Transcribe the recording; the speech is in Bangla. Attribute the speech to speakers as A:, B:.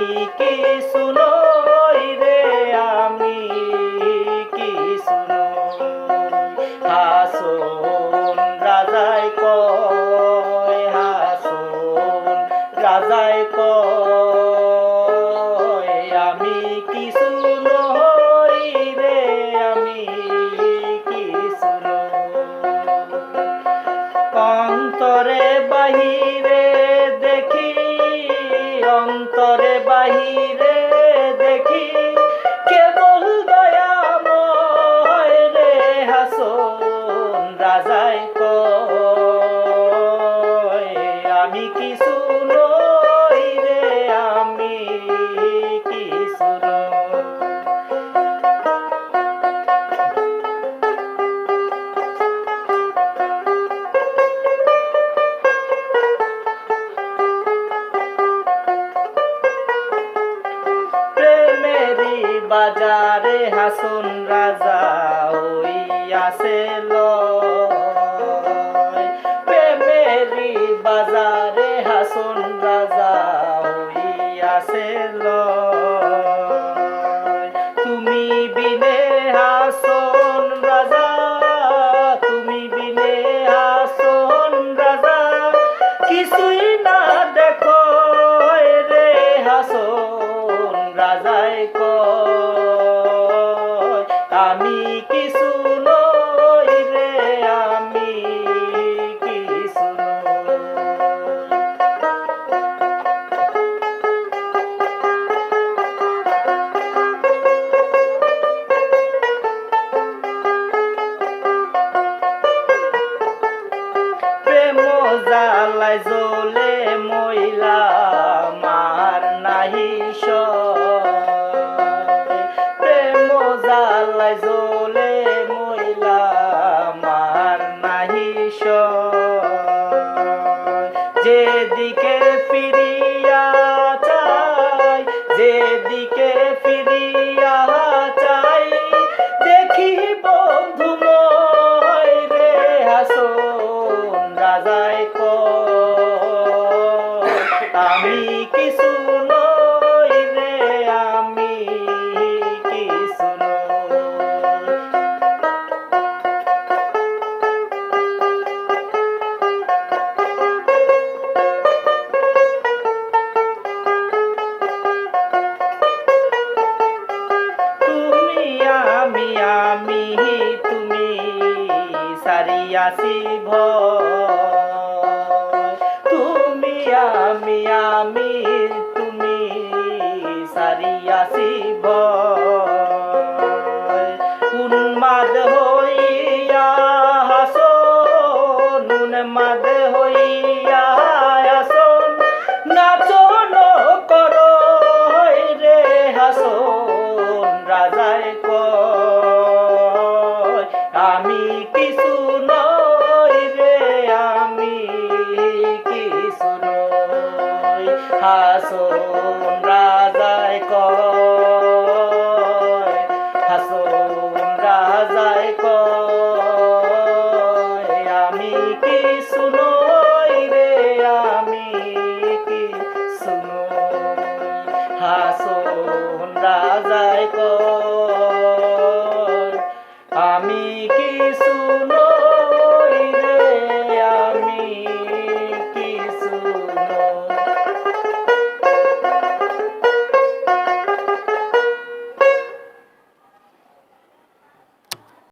A: আমি কিছু নই রে, আমি কিছু নই। হাসন রাজায় কয়, হাসন রাজায় কয়, আমি কিছু নই রে, আমি কিছু নই। অন্তরে বাহিরে দেখি, অন্তরে বাহিরে দেখি, কেবল দয়াময় রে। হাসন রাজায় কয়, আমি কিছু নই রে, আমি কিছু নই। বাজারে হাসন রাজা হইয়াছে লয়, প্রেমেরি বাজারে হাসন রাজা হইয়াছে লয়। তুমি বিনে হাসন রাজা, তুমি বিনে হাসন রাজা, কিছুই না দেখো রে। হাসন রাজায় কয়, আমি কিছু নই রে, আমি কিছু নই। প্রেম জ্বালায় জ্বলে মইলা মার নাহি সয়, প্রেম জ্বালায় জ্বলে মইলা মার নাহি সয়। যেদিকে ফিরিয়া চাই, যেদিকে ফিরিয়া চাই, দেখি বন্ধু ময় রে। হাসন রাজায় কয়, আমি কিছু নই রে, আমি কিছু নই। তুমি আমি আমি তুমি সারিয়াছি ভয়, তুমি আমি আমি তুমি সারিয়াছি ভয়। উন্মাদ হইয়া হাসন, উন্মাদ হইয়া হাসন, নাচন করো রে। হাসন রাজায় কয়, আমি কিছু নই রে, আমি কিছু নই। হাসন রাজায় কয়, হাসন রাজায় কয়, আমি কিছু নই রে, আমি কিছু নই। হাসন রাজায় কয়।